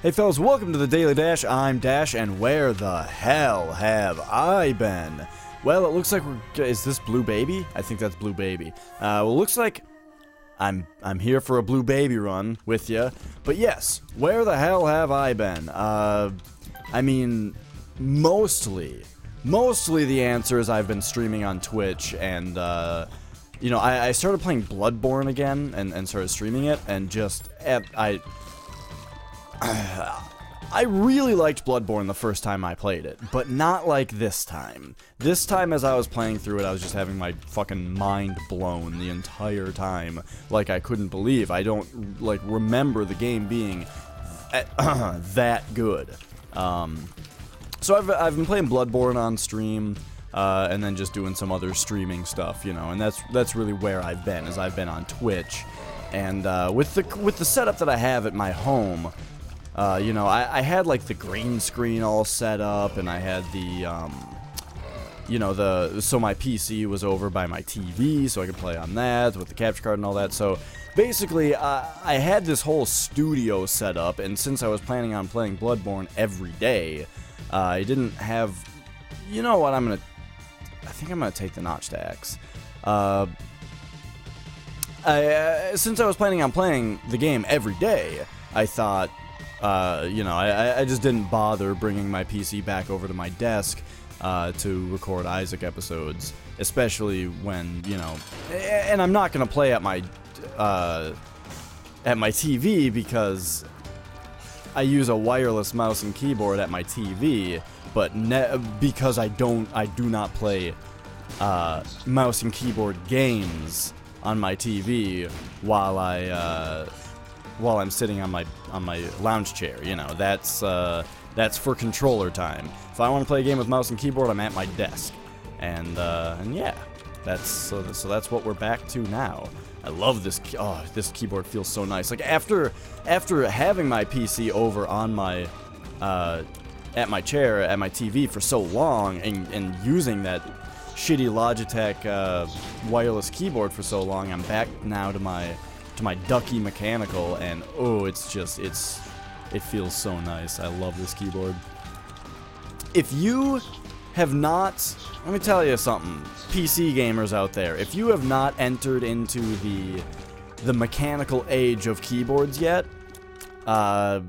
Hey fellas, welcome to the Daily Dash. I'm Dash, and where the hell have I been? Well, it looks like is this Blue Baby? I think that's Blue Baby. Well, it looks like I'm here for a Blue Baby run with ya. But yes, where the hell have I been? I mean, mostly the answer is I've been streaming on Twitch, and you know, I started playing Bloodborne again and started streaming it, and just I really liked Bloodborne the first time I played it, but not like this time. This time, as I was playing through it, I was just having my fucking mind blown the entire time. Like, I couldn't believe. I don't, like, remember the game being that good. So I've been playing Bloodborne on stream, and then just doing some other streaming stuff, you know, and that's really where I've been, is I've been on Twitch. And with the setup that I have at my home, you know, I had like the green screen all set up, and I had the, you know, so my PC was over by my TV, so I could play on that with the capture card and all that. So basically, I had this whole studio set up, and since I was planning on playing Bloodborne every day, I didn't have, you know what, I think I'm gonna take the notched axe. Since I was planning on playing the game every day, I thought, you know, I just didn't bother bringing my PC back over to my desk to record Isaac episodes, especially when, you know, and I'm not gonna play at my TV because I use a wireless mouse and keyboard at my TV, but because I do not play mouse and keyboard games on my TV while I'm sitting on my lounge chair. You know, that's for controller time. If I want to play a game with mouse and keyboard, I'm at my desk, and yeah, that's what we're back to now. I love this. Oh, this keyboard feels so nice. Like after having my PC over on my at my chair at my TV for so long, and using that shitty Logitech wireless keyboard for so long, I'm back now to my Ducky mechanical, and oh, it feels so nice. I love this keyboard. If you have not, let me tell you something, PC gamers out there, if you have not entered into the mechanical age of keyboards yet, I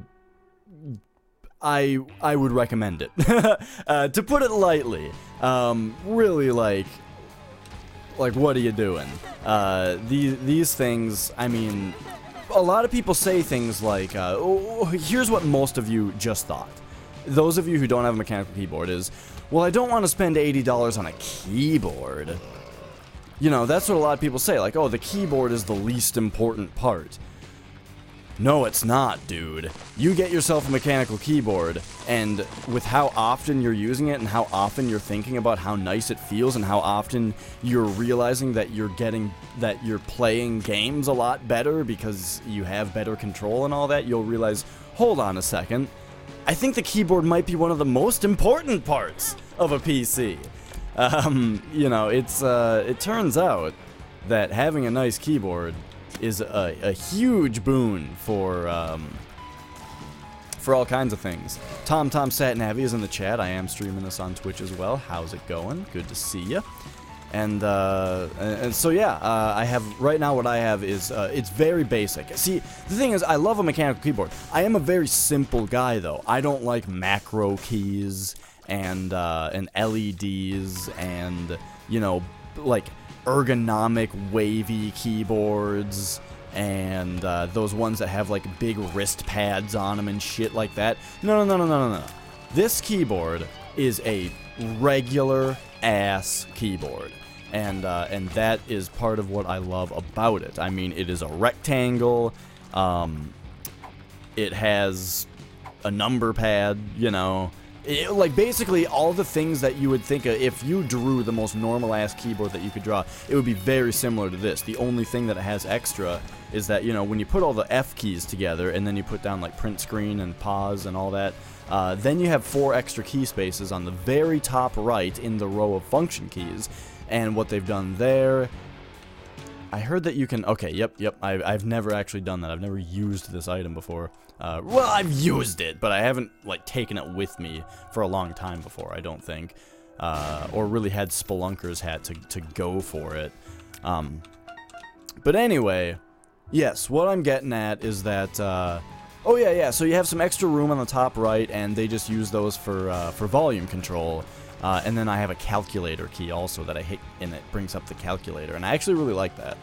would recommend it. To put it lightly, really, like what are you doing? These things, I mean, a lot of people say things like, oh, here's what most of you just thought. Those of you who don't have a mechanical keyboard is, well, I don't want to spend $80 on a keyboard. You know, that's what a lot of people say, like, oh, the keyboard is the least important part. No, it's not, dude. You get yourself a mechanical keyboard, and with how often you're using it and how often you're thinking about how nice it feels and how often you're realizing that you're playing games a lot better because you have better control and all that, you'll realize, hold on a second, I think the keyboard might be one of the most important parts of a PC. You know, it turns out that having a nice keyboard is a huge boon for all kinds of things. Tom Satnavi is in the chat. I am streaming this on Twitch as well. How's it going? Good to see you. And so yeah, I have right now. What I have is it's very basic. See, the thing is, I love a mechanical keyboard. I am a very simple guy, though. I don't like macro keys and LEDs and, you know, like ergonomic wavy keyboards and those ones that have like big wrist pads on them and shit like that. No. This keyboard is a regular ass keyboard, and that is part of what I love about it. I mean, it is a rectangle. It has a number pad, you know. Like, basically, all the things that you would think of, if you drew the most normal-ass keyboard that you could draw, it would be very similar to this. The only thing that it has extra is that, you know, when you put all the F keys together, and then you put down, like, print screen and pause and all that, then you have 4 extra key spaces on the very top right in the row of function keys. And what they've done there I heard that you can... Okay, yep. I've never actually done that. I've never used this item before. Well, I've used it, but I haven't, like, taken it with me for a long time before, I don't think. Or really had Spelunker's hat to go for it. But anyway, yes, what I'm getting at is that... oh, yeah, so you have some extra room on the top right, and they just use those for volume control. And then I have a calculator key also that I hit, and it brings up the calculator, and I actually really like that.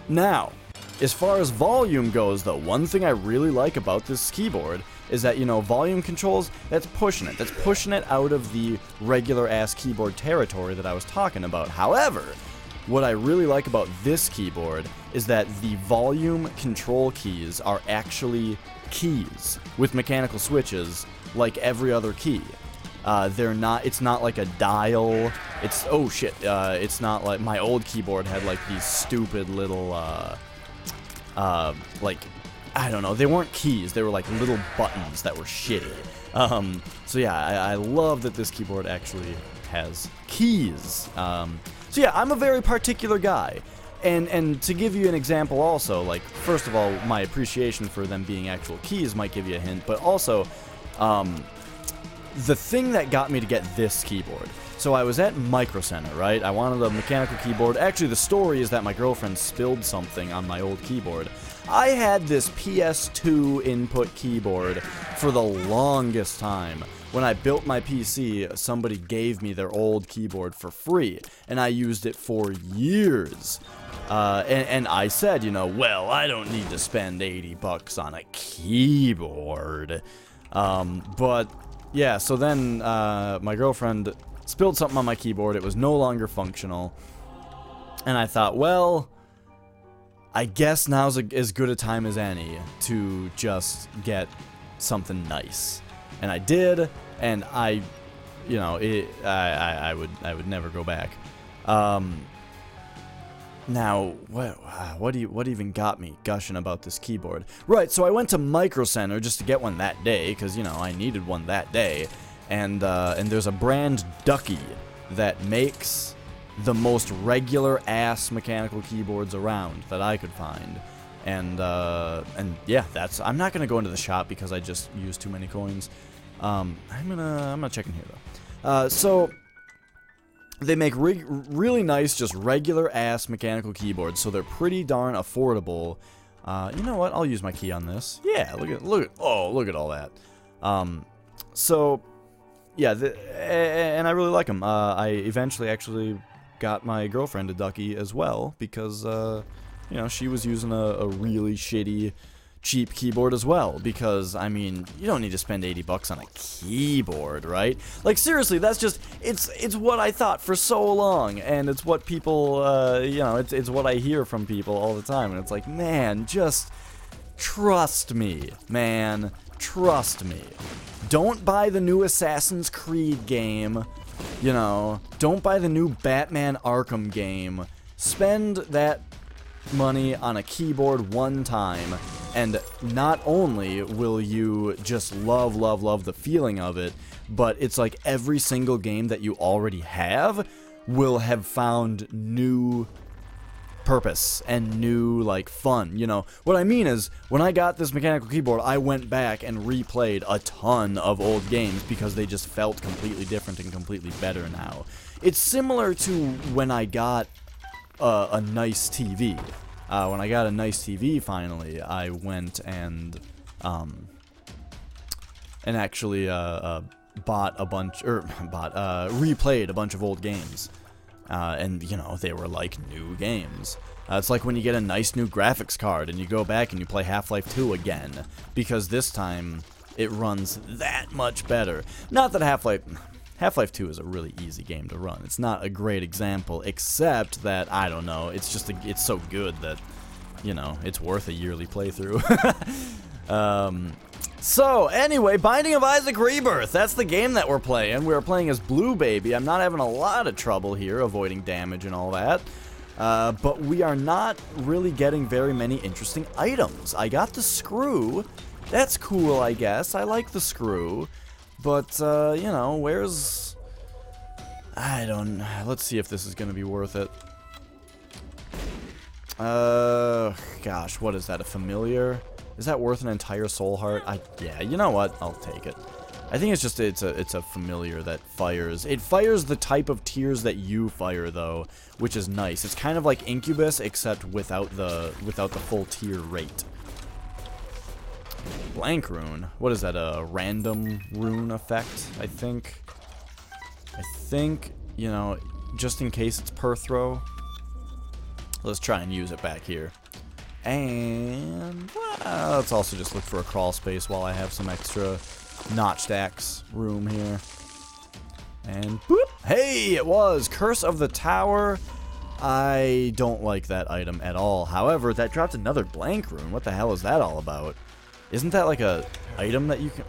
Now, as far as volume goes, though, one thing I really like about this keyboard is that, you know, volume controls, that's pushing it. That's pushing it out of the regular-ass keyboard territory that I was talking about. However, what I really like about this keyboard is that the volume control keys are actually keys with mechanical switches like every other key. They're not, it's not like a dial, it's, oh shit, it's not like, my old keyboard had like these stupid little, like, I don't know, they weren't keys, they were like little buttons that were shitty. So yeah, I love that this keyboard actually has keys. So yeah, I'm a very particular guy. And to give you an example also, like, first of all, my appreciation for them being actual keys might give you a hint, but also, the thing that got me to get this keyboard. So I was at Micro Center, right? I wanted a mechanical keyboard. Actually, the story is that my girlfriend spilled something on my old keyboard. I had this PS2 input keyboard for the longest time. When I built my PC, somebody gave me their old keyboard for free, and I used it for years. And I said, you know, well, I don't need to spend $80 on a keyboard. But yeah, so then my girlfriend spilled something on my keyboard. It was no longer functional. And I thought, well, I guess now's as good a time as any to just get something nice. And I did, and I, you know, I would never go back. Now, what even got me gushing about this keyboard? Right, so I went to Micro Center just to get one that day, because, you know, I needed one that day. And there's a brand, Ducky, that makes the most regular-ass mechanical keyboards around that I could find. And yeah, I'm not gonna go into the shop because I just used too many coins. I'm gonna check in here, though. So... they make really nice, just regular-ass mechanical keyboards, so they're pretty darn affordable. You know what? I'll use my key on this. Yeah, look at all that. So, yeah, and I really like them. I eventually actually got my girlfriend a Ducky as well, because, you know, she was using a really shitty, cheap keyboard as well, because, I mean, you don't need to spend $80 on a keyboard, right? Like, seriously, that's just, it's what I thought for so long, and it's what people, you know, it's what I hear from people all the time, and it's like, man, just trust me, man, trust me. Don't buy the new Assassin's Creed game, you know, don't buy the new Batman Arkham game. Spend that money on a keyboard one time, and not only will you just love the feeling of it, but it's like every single game that you already have will have found new purpose and new, like, fun, you know. What I mean is, when I got this mechanical keyboard, I went back and replayed a ton of old games because they just felt completely different and completely better now. It's similar to when I got a nice TV. When I got a nice TV finally, I went and actually bought a bunch, replayed a bunch of old games. And, you know, they were like new games. It's like when you get a nice new graphics card and you go back and you play Half-Life 2 again, because this time it runs that much better. Not that Half-Life 2 is a really easy game to run. It's not a great example, except that, I don't know, it's just, it's so good that, you know, it's worth a yearly playthrough. So, anyway, Binding of Isaac Rebirth, that's the game that we're playing. We're playing as Blue Baby. I'm not having a lot of trouble here, avoiding damage and all that. But we are not really getting very many interesting items. I got the screw. That's cool, I guess. I like the screw. But, you know, let's see if this is going to be worth it. Gosh, what is that? A familiar? Is that worth an entire soul heart? Yeah, you know what? I'll take it. I think it's just it's a familiar that fires. It fires the type of tiers that you fire though, which is nice. It's kind of like Incubus except without the full tier rate. Blank rune. What is that? A random rune effect? I think, you know, just in case it's per throw. Let's try and use it back here. And let's also just look for a crawl space while I have some extra notched axe room here. And boop! Hey, it was Curse of the Tower. I don't like that item at all. However, that dropped another blank rune. What the hell is that all about? Isn't that like a item that you can...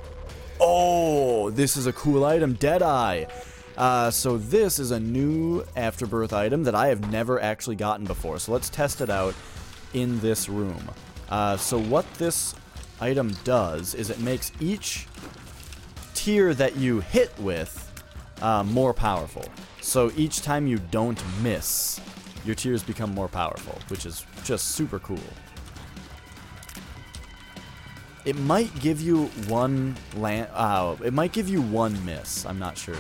Oh, this is a cool item, Deadeye. So this is a new Afterbirth item that I have never actually gotten before. So let's test it out in this room. So what this item does is it makes each tier that you hit with more powerful. So each time you don't miss, your tiers become more powerful, which is just super cool. It might give you one it might give you one miss. I'm not sure.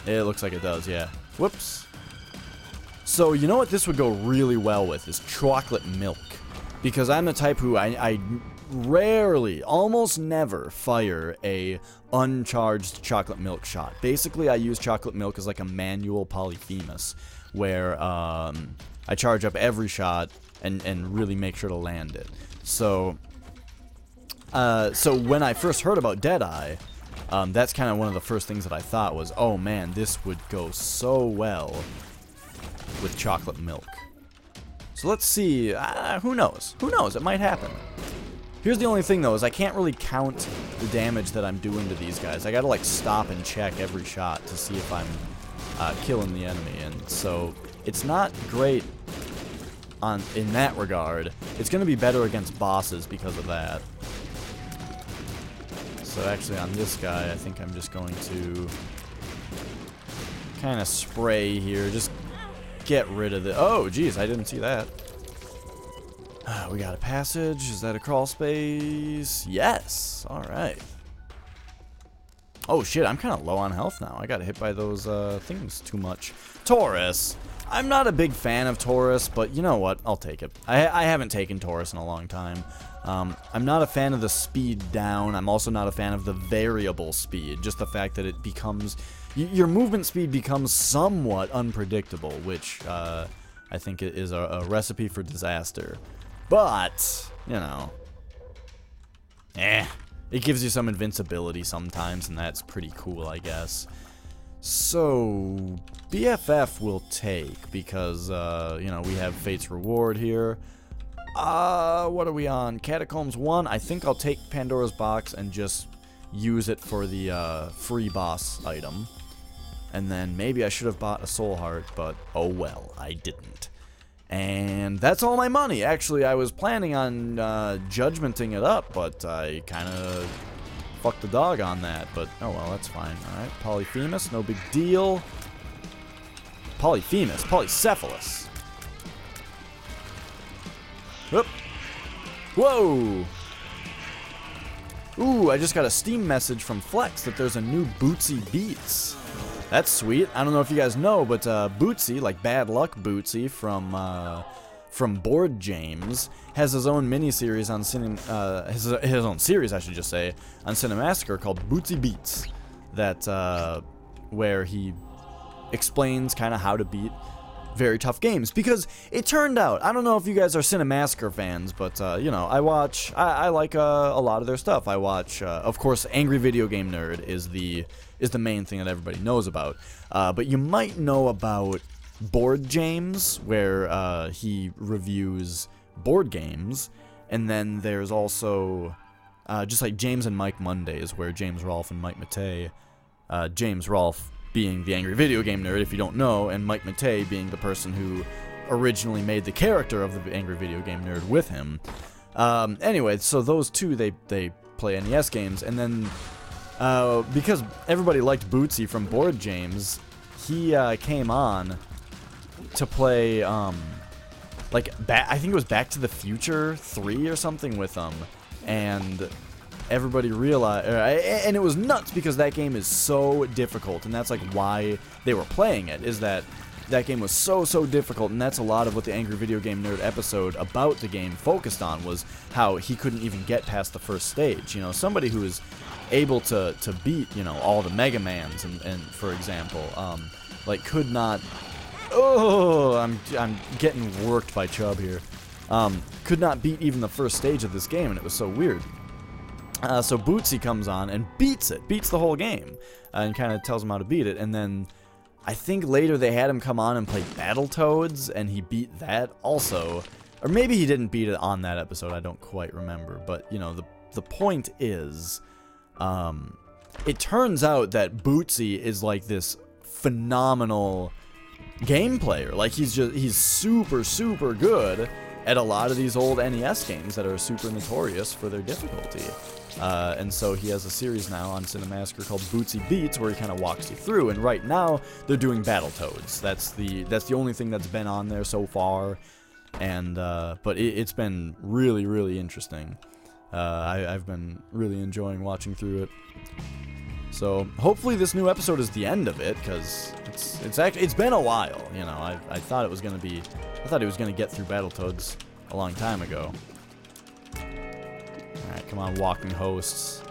It looks like it does, yeah. Whoops. So, you know what this would go really well with is chocolate milk. Because I'm the type who I rarely, almost never, fire a uncharged chocolate milk shot. Basically, I use chocolate milk as like a manual Polyphemus, where I charge up every shot and really make sure to land it. So when I first heard about Deadeye, that's kind of one of the first things that I thought was, oh man, this would go so well with chocolate milk. So let's see, who knows? Who knows? It might happen. Here's the only thing though, is I can't really count the damage that I'm doing to these guys. I gotta like stop and check every shot to see if I'm killing the enemy, and so it's not great in that regard. It's gonna be better against bosses because of that. So actually on this guy, I think I'm just going to kind of spray here. Just get rid of the... Oh, geez, I didn't see that. We got a passage. Is that a crawl space? Yes. All right. Oh, shit, I'm kind of low on health now. I got hit by those things too much. Taurus. I'm not a big fan of Taurus, but you know what? I'll take it. I haven't taken Taurus in a long time. I'm not a fan of the speed down. I'm also not a fan of the variable speed. Just the fact that it becomes... Your movement speed becomes somewhat unpredictable, which I think is a recipe for disaster. But, you know... It gives you some invincibility sometimes, and that's pretty cool, I guess. So... BFF will take, because, you know, we have Fate's Reward here. What are we on? Catacombs 1. I think I'll take Pandora's Box and just use it for the free boss item. And then maybe I should have bought a Soul Heart, but oh well, I didn't. And that's all my money. Actually, I was planning on judgmenting it up, but I kind of fucked the dog on that. But oh well, that's fine. Alright, Polyphemus, no big deal. Polyphemus, Polycephalus. Whoop. Whoa! Ooh, I just got a Steam message from Flex that there's a new Bootsy Beats. That's sweet. I don't know if you guys know, but Bootsy, like Bad Luck Bootsy from Board James, has his own mini-series on his own series, I should just say, on Cinemassacre called Bootsy Beats. That where he explains kind of how to beat very tough games, because it turned out, I don't know if you guys are Cinemassacre fans, but you know, I like a lot of their stuff. I watch, of course, Angry Video Game Nerd is the main thing that everybody knows about, but you might know about Board James, where he reviews board games, and then there's also just like James and Mike Mondays, where James Rolfe and Mike Matei, James Rolfe being the Angry Video Game Nerd, if you don't know, and Mike Matei being the person who originally made the character of the Angry Video Game Nerd with him. Anyway, so those two, they play NES games, and then because everybody liked Bootsy from Board James, he came on to play, like, I think it was Back to the Future 3 or something with them, and everybody realized, and it was nuts because that game is so difficult, and that's like why they were playing it, is that game was so difficult, and that's a lot of what the Angry Video Game Nerd episode about the game focused on, was how he couldn't even get past the first stage. You know, somebody who is able to beat, you know, all the Mega Mans, and for example, like, could not, oh, I'm getting worked by Chubb here, could not beat even the first stage of this game, and it was so weird. So Bootsy comes on and beats the whole game, and kind of tells him how to beat it, and then I think later they had him come on and play Battletoads, and he beat that also. Or maybe he didn't beat it on that episode, I don't quite remember, but, you know, the point is, it turns out that Bootsy is like this phenomenal game player. Like, he's super good at a lot of these old NES games that are super notorious for their difficulty. And so he has a series now on Cinemassacre called Bootsy Beats, where he kind of walks you through, and right now they're doing Battletoads. That's the only thing that's been on there so far, and but it's been really interesting. I've been really enjoying watching through it. So hopefully this new episode is the end of it, because it's been a while. You know, I thought it was gonna be, I thought he was gonna get through Battletoads a long time ago. Alright, come on, walking hosts.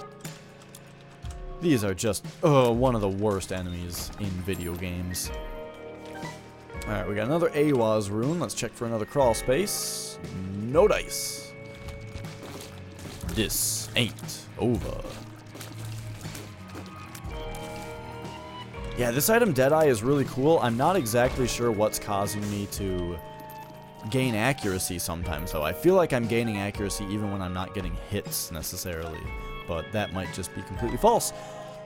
These are just one of the worst enemies in video games. Alright, we got another AWAS rune. Let's check for another crawl space. No dice. This ain't over. Yeah, this item, Deadeye, is really cool. I'm not exactly sure what's causing me to gain accuracy sometimes, though. I feel like I'm gaining accuracy even when I'm not getting hits, necessarily. But that might just be completely false.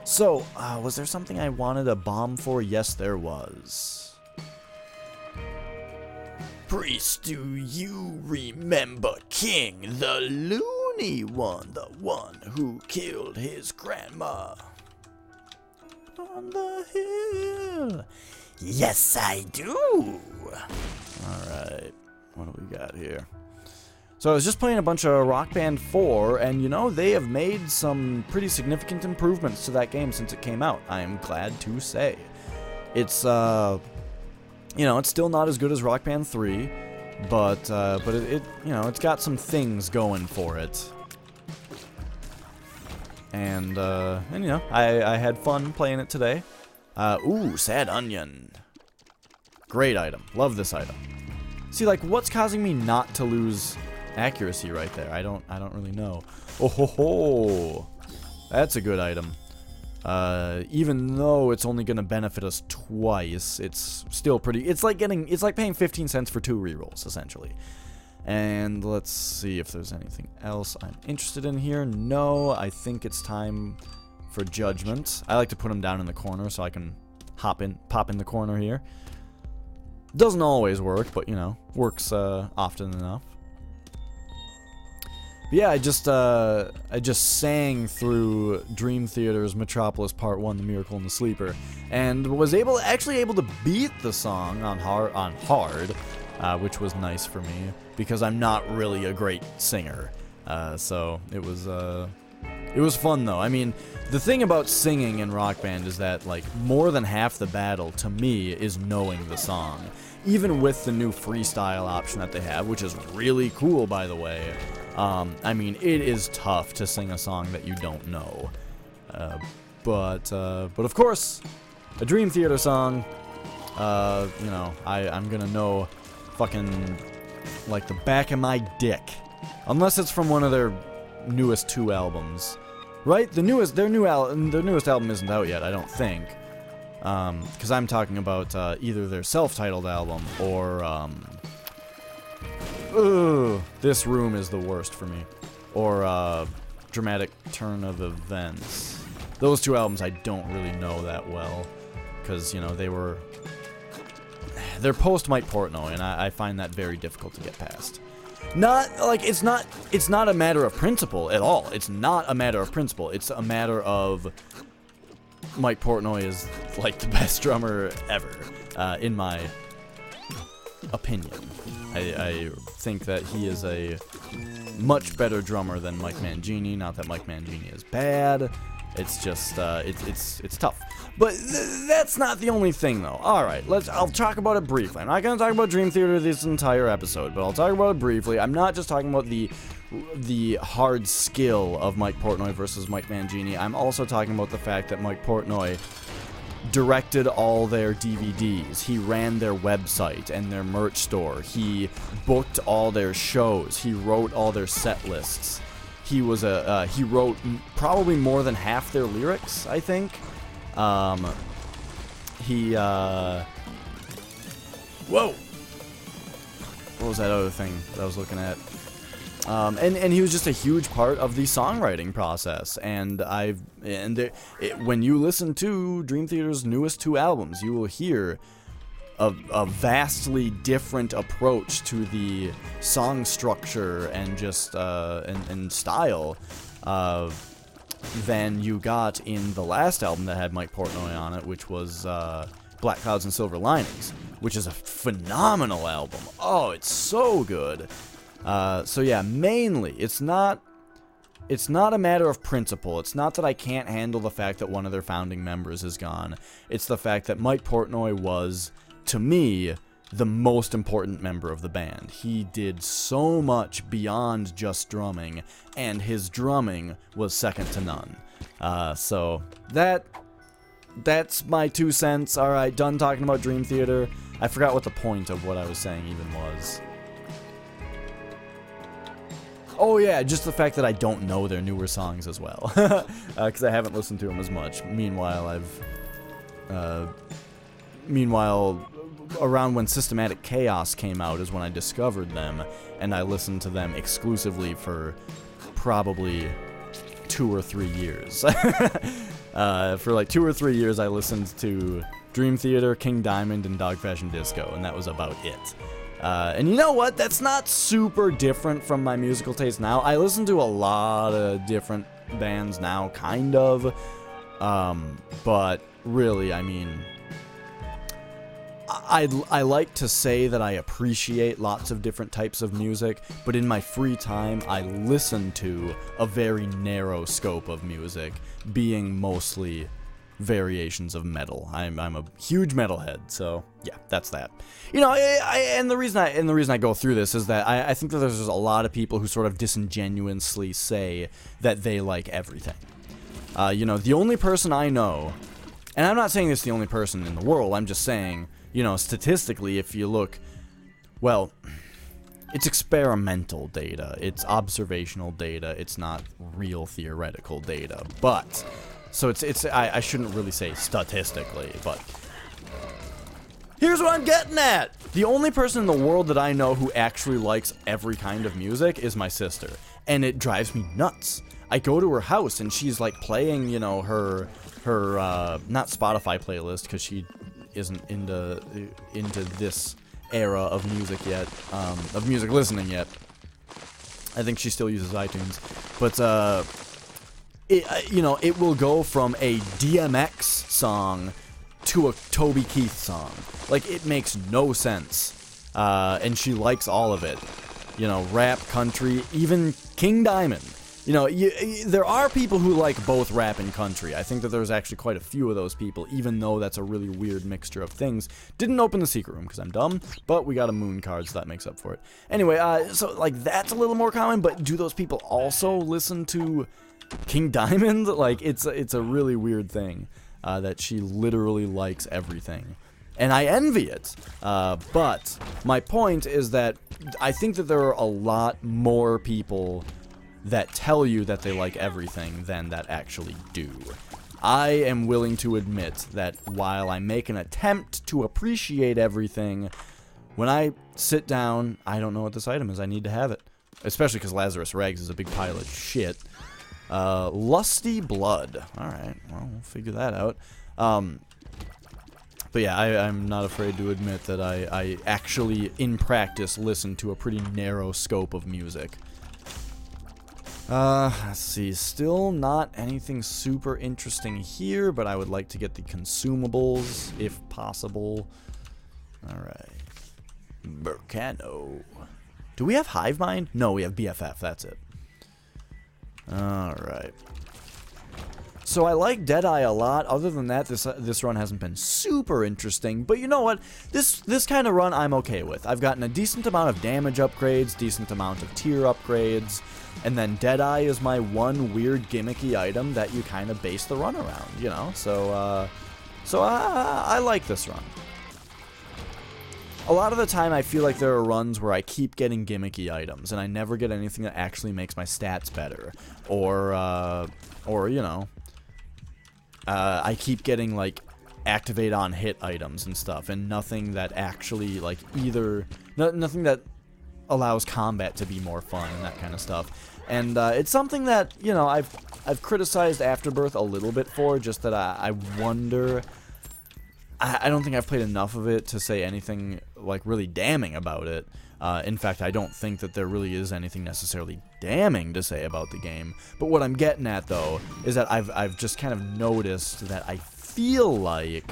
So, was there something I wanted a bomb for? Yes, there was. Priest, do you remember King, the loony one? The one who killed his grandma on the hill? Yes, I do. Alright, what do we got here? So I was just playing a bunch of Rock Band 4, and you know, they have made some pretty significant improvements to that game since it came out, I am glad to say. It's, you know, it's still not as good as Rock Band 3, but it you know, it's got some things going for it. And you know, I had fun playing it today. Ooh, Sad Onion. Great item. Love this item. See, like, what's causing me not to lose accuracy right there? I don't really know. Oh ho ho! That's a good item. Even though it's only gonna benefit us twice, it's still pretty. It's like paying 15 cents for 2 rerolls, essentially. And let's see if there's anything else I'm interested in here. No, I think it's time for Judgment. I like to put them down in the corner so I can pop in the corner here. Doesn't always work, but, you know, works often enough. But yeah, I just sang through Dream Theater's Metropolis Part 1, The Miracle and the Sleeper, and was actually able to beat the song on hard, which was nice for me, because I'm not really a great singer. So it was fun, though. I mean, the thing about singing in Rock Band is that, like, more than half the battle, to me, is knowing the song. Even with the new freestyle option that they have, which is really cool, by the way. I mean, it is tough to sing a song that you don't know. But of course, a Dream Theater song, you know, I'm gonna know fucking, like, the back of my dick. Unless it's from one of their newest 2 albums. Right? Their newest album isn't out yet, I don't think. Because I'm talking about either their self-titled album or, This Room is the worst for me. Or, Dramatic Turn of Events. Those 2 albums I don't really know that well. Because, you know, they're post-Mike Portnoy, and I find that very difficult to get past. Not, like, it's not a matter of principle at all. It's not a matter of principle. It's a matter of Mike Portnoy is, like, the best drummer ever, in my opinion. I think that he is a much better drummer than Mike Mangini. Not that Mike Mangini is bad. It's just it's tough. But that's not the only thing, though. All right, I'll talk about it briefly. I'm not gonna talk about Dream Theater this entire episode, but I'll talk about it briefly. I'm not just talking about the hard skill of Mike Portnoy versus Mike Mangini. I'm also talking about the fact that Mike Portnoy directed all their DVDs. He ran their website and their merch store. He booked all their shows. He wrote all their set lists. He wrote probably more than half their lyrics, I think. Whoa! What was that other thing that I was looking at? And he was just a huge part of the songwriting process. And when you listen to Dream Theater's newest 2 albums, you will hear a vastly different approach to the song structure and just and style than you got in the last album that had Mike Portnoy on it, which was Black Clouds and Silver Linings, which is a phenomenal album. Oh, it's so good. So yeah, mainly, it's not a matter of principle. It's not that I can't handle the fact that one of their founding members is gone. It's the fact that Mike Portnoy was, to me, the most important member of the band. He did so much beyond just drumming, and his drumming was second to none. So that's my 2 cents. Alright, done talking about Dream Theater. I forgot what the point of what I was saying even was. Oh yeah, just the fact that I don't know their newer songs as well, because I haven't listened to them as much. Meanwhile, around when Systematic Chaos came out is when I discovered them, and I listened to them exclusively for probably 2 or 3 years. For like 2 or 3 years, I listened to Dream Theater, King Diamond, and Dog Fashion Disco, and that was about it. And you know what? That's not super different from my musical taste now. I listen to a lot of different bands now, kind of. But really, I mean, I like to say that I appreciate lots of different types of music, but in my free time, I listen to a very narrow scope of music, being mostly variations of metal. I'm a huge metalhead, so yeah, that's that. You know, and the reason I go through this is that I think that there's a lot of people who sort of disingenuously say that they like everything. You know, the only person I know, and I'm not saying this is the only person in the world, I'm just saying, you know, statistically, if you look, well, it's experimental data, it's observational data, it's not real theoretical data, but so I shouldn't really say statistically, but here's what I'm getting at! The only person in the world that I know who actually likes every kind of music is my sister, and it drives me nuts. I go to her house and she's like playing, you know, her not Spotify playlist, because she isn't into this era of music yet, of music listening yet. I think she still uses iTunes, but you know, it will go from a DMX song to a Toby Keith song. Like, it makes no sense. And she likes all of it. You know, rap, country, even King Diamond. You know, there are people who like both rap and country. I think that there's actually quite a few of those people, even though that's a really weird mixture of things. Didn't open the secret room because I'm dumb, but we got a moon card, so that makes up for it. Anyway, so, like, that's a little more common, but do those people also listen to King Diamond? Like, it's a really weird thing, that she literally likes everything. And I envy it. But my point is that I think that there are a lot more people that tell you that they like everything than that actually do. I am willing to admit that while I make an attempt to appreciate everything, when I sit down, I don't know what this item is. I need to have it. Especially because Lazarus Rags is a big pile of shit. Lusty Blood. Alright, well, we'll figure that out. But yeah, I'm not afraid to admit that I actually, in practice, listen to a pretty narrow scope of music. Let's see, still not anything super interesting here, but I would like to get the consumables, if possible. Alright. Burkano. Do we have Hive Mind? No, we have BFF. That's it. Alright. So I like Deadeye a lot. Other than that, this run hasn't been super interesting. But you know what? This kind of run I'm okay with. I've gotten a decent amount of damage upgrades, decent amount of tier upgrades, and then Deadeye is my one weird gimmicky item that you kind of base the run around, you know? So I like this run. A lot of the time I feel like there are runs where I keep getting gimmicky items, and I never get anything that actually makes my stats better. Or you know... I keep getting, like, activate on hit items and stuff, and nothing that actually, like, nothing that allows combat to be more fun and that kind of stuff. And, it's something that, you know, I've criticized Afterbirth a little bit for, just that I wonder... I don't think I've played enough of it to say anything, like, really damning about it. In fact, I don't think that there really is anything necessarily damning to say about the game. But what I'm getting at, though, is that I've just kind of noticed that I feel like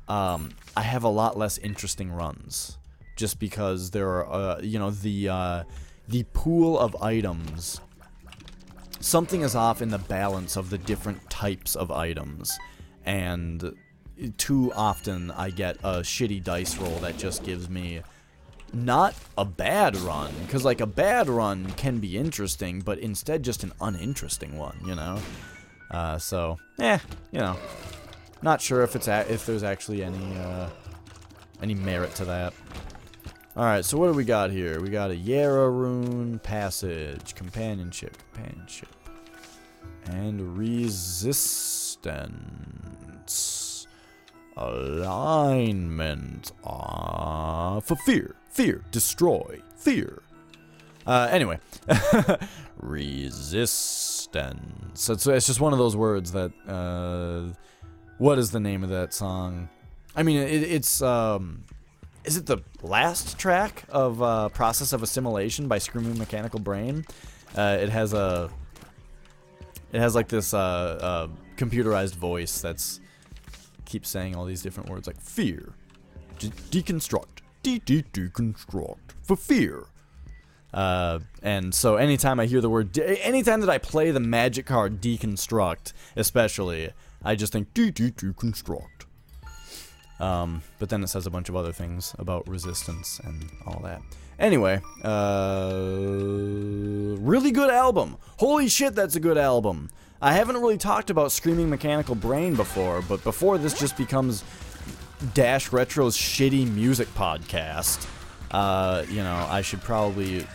I have a lot less interesting runs. Just because there are, you know, the pool of items. Something is off in the balance of the different types of items. And too often I get a shitty dice roll that just gives me... not a bad run, because, like, a bad run can be interesting, but instead just an uninteresting one, you know? So, you know. Not sure if there's actually any merit to that. Alright, so what do we got here? We got a Yara rune, passage, companionship, and resistance. Alignment for fear. Fear. Destroy. Fear. Anyway. Resistance. It's just one of those words that, what is the name of that song? I mean, it's, is it the last track of, Process of Assimilation by Screaming Mechanical Brain? It has like this, computerized voice that's keeps saying all these different words like fear, deconstruct, deconstruct for fear. And so anytime I hear the word, anytime that I play the magic card deconstruct, especially, I just think deconstruct. But then it says a bunch of other things about resistance and all that. Anyway, really good album. Holy shit, that's a good album. I haven't really talked about Screaming Mechanical Brain before, but before this just becomes Dash Retro's shitty music podcast, you know, I should probably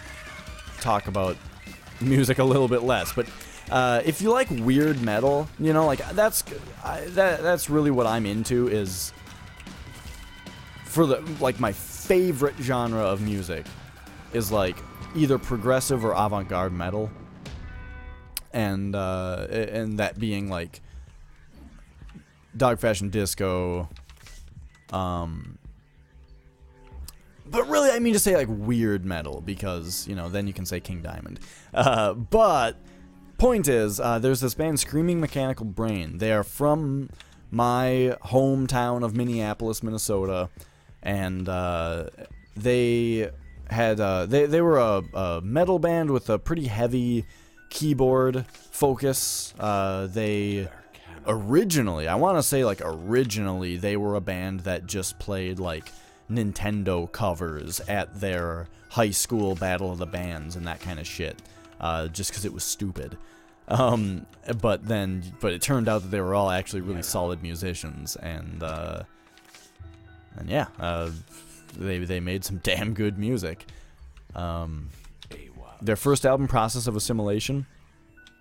talk about music a little bit less. But if you like weird metal, you know, like that's really what I'm into. Is for the like my favorite genre of music is like either progressive or avant-garde metal. And that being like Dog Fashion Disco, but really I mean to say like weird metal, because, you know, then you can say King Diamond. But point is, there's this band Screaming Mechanical Brain. They are from my hometown of Minneapolis, Minnesota, and they were a metal band with a pretty heavy keyboard focus. They originally, I want to say like originally, they were a band that just played like Nintendo covers at their high school battle of the bands and that kind of shit, just because it was stupid. But it turned out that they were all actually really solid musicians, and yeah, they made some damn good music. Their first album, Process of Assimilation,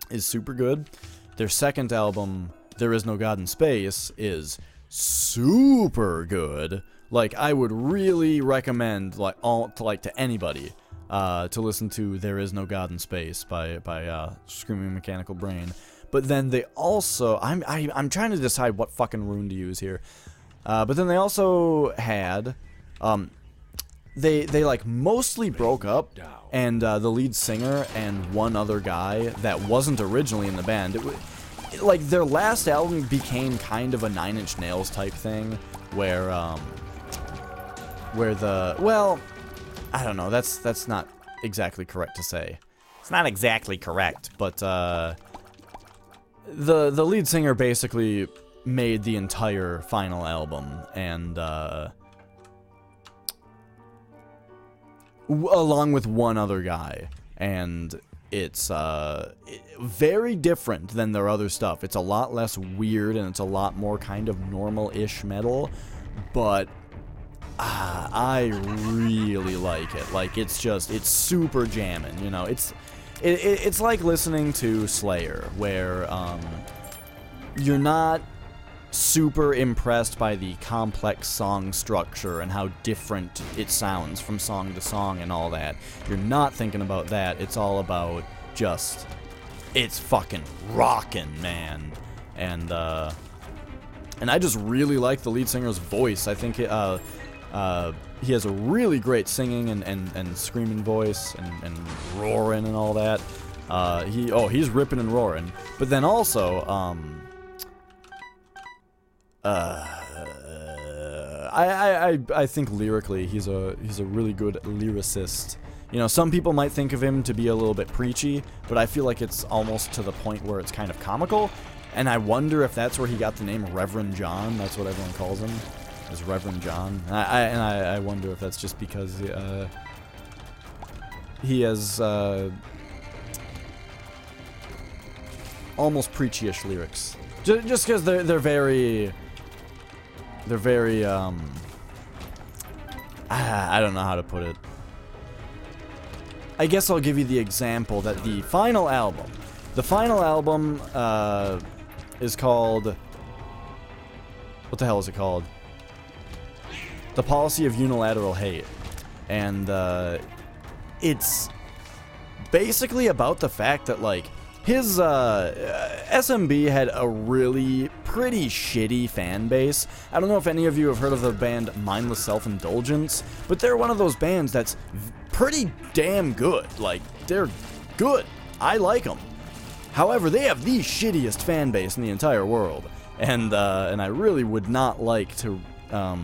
is super good. Their second album, There Is No God in Space, is super good. Like, I would really recommend to anybody to listen to There Is No God in Space by Screaming Mechanical Brain. But then they also, I'm trying to decide what fucking rune to use here. But then they also had, they like mostly broke up, and the lead singer and one other guy that wasn't originally in the band, like their last album became kind of a Nine Inch Nails type thing, where where the, well, I don't know, that's not exactly correct to say. It's not exactly correct, but the lead singer basically made the entire final album, and along with one other guy, and it's very different than their other stuff. It's a lot less weird, and it's a lot more kind of normal-ish metal, but I really like it. Like, it's super jamming, you know. It's like listening to Slayer, where you're not super impressed by the complex song structure and how different it sounds from song to song and all that. You're not thinking about that. It's all about just, it's fucking rockin', man. And I just really like the lead singer's voice. I think he has a really great singing and screaming voice and roaring and all that. He's ripping and roaring. But then also, I think lyrically he's a really good lyricist. You know, some people might think of him to be a little bit preachy, but I feel like it's almost to the point where it's kind of comical. And I wonder if that's where he got the name Reverend John. That's what everyone calls him, is Reverend John. I wonder if that's just because he has almost preachy-ish lyrics. Just because they're very I don't know how to put it. I guess I'll give you the example that the final album is called, what the hell is it called? The Policy of Unilateral Hate. And it's basically about the fact that, like, his SMB had a really pretty shitty fan base. I don't know if any of you have heard of the band Mindless Self-Indulgence, but they're one of those bands that's pretty damn good. Like, they're good. I like them. However, they have the shittiest fan base in the entire world, and I really would not like to, I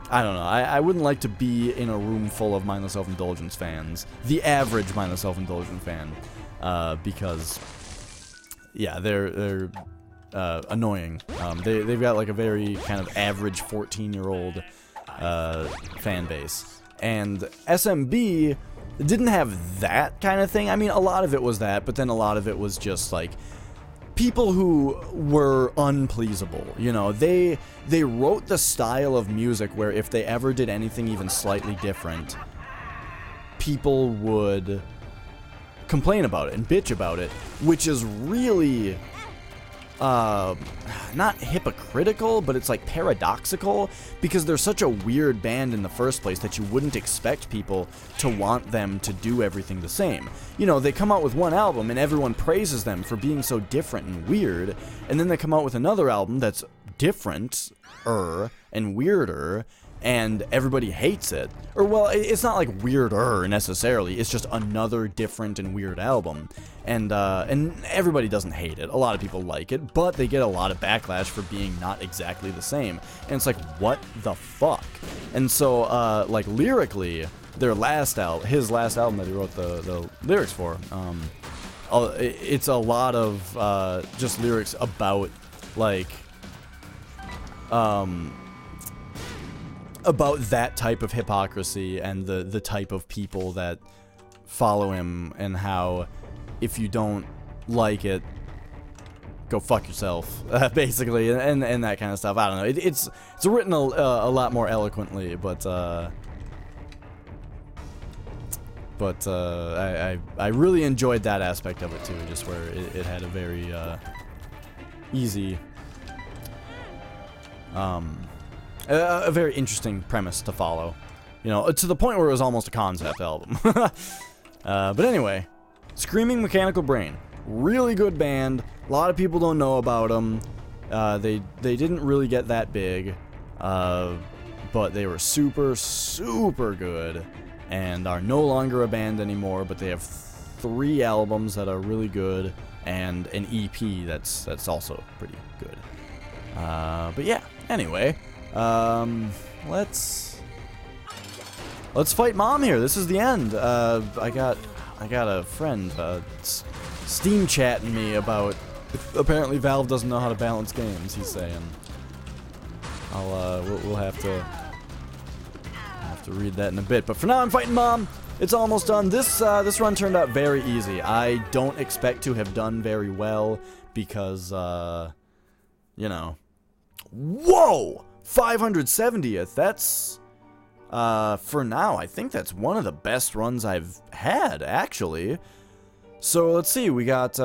don't know, I wouldn't like to be in a room full of Mindless Self-Indulgence fans, the average Mindless Self-Indulgence fan, because, yeah, they're annoying. They've got like a very kind of average 14-year-old fan base. And SMB didn't have that kind of thing. I mean, a lot of it was that, but then a lot of it was just like people who were unpleasable. You know, they wrote the style of music where if they ever did anything even slightly different, people would complain about it and bitch about it, which is really not hypocritical, but it's like paradoxical, because they're such a weird band in the first place that you wouldn't expect people to want them to do everything the same. You know, they come out with one album and everyone praises them for being so different and weird, and then they come out with another album that's different-er and weirder, and everybody hates it. Or, well, it's not like weirder necessarily, it's just another different and weird album. And everybody doesn't hate it. A lot of people like it, but they get a lot of backlash for being not exactly the same. And it's like, what the fuck? And so, like, lyrically, his last album that he wrote the lyrics for, it's a lot of just lyrics about, like, about that type of hypocrisy and the type of people that follow him, and how if you don't like it, go fuck yourself, basically, and that kind of stuff. I don't know. It's written a lot more eloquently, but I really enjoyed that aspect of it too, just where it had a very easy, a very interesting premise to follow, you know, to the point where it was almost a concept album. But anyway, Screaming Mechanical Brain, really good band. A lot of people don't know about them. They didn't really get that big, but they were super, super good, and are no longer a band anymore. But they have 3 albums that are really good, and an EP that's also pretty good. But yeah, anyway, let's let's fight Mom here. This is the end. I got a friend Steam chatting me about apparently Valve doesn't know how to balance games. He's saying. We'll have to read that in a bit. But for now, I'm fighting Mom. It's almost done. This run turned out very easy. I don't expect to have done very well because, you know. Whoa! 570th. That's, for now, I think that's one of the best runs I've had, actually. So, let's see. We got,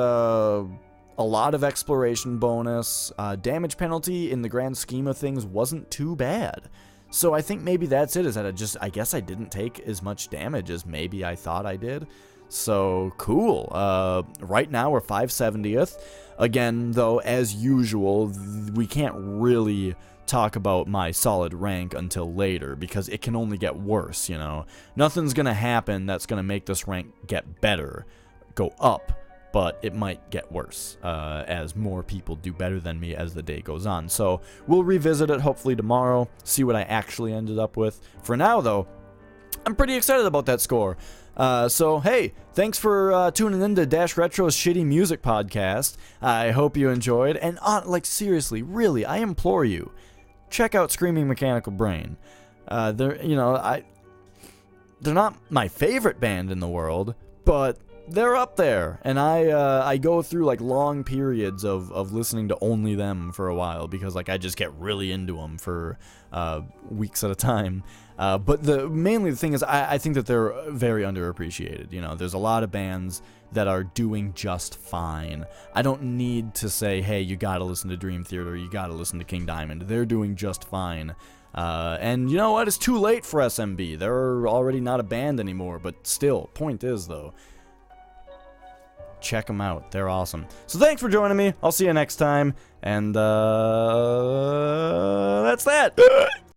a lot of exploration bonus. Damage penalty, in the grand scheme of things, wasn't too bad. So I think maybe that's it, is that I guess I didn't take as much damage as maybe I thought I did. So, cool. Right now we're 570th. Again, though, as usual, we can't really talk about my solid rank until later, because it can only get worse, you know? Nothing's gonna happen that's gonna make this rank get better, go up. But it might get worse as more people do better than me as the day goes on. So we'll revisit it hopefully tomorrow, see what I actually ended up with. For now, though, I'm pretty excited about that score. So, hey, thanks for tuning in to Dash Retro's Shitty Music Podcast. I hope you enjoyed. And, like, seriously, really, I implore you, check out Screaming Mechanical Brain. They're not my favorite band in the world, but they're up there, and I go through like long periods of listening to only them for a while because like I just get really into them for weeks at a time. But mainly the thing is I think that they're very underappreciated. You know, there's a lot of bands that are doing just fine. I don't need to say, hey, you gotta listen to Dream Theater, you gotta listen to King Diamond. They're doing just fine. And you know what? It's too late for SMB. They're already not a band anymore. But still, point is though, check them out. They're awesome. So thanks for joining me. I'll see you next time. And that's that.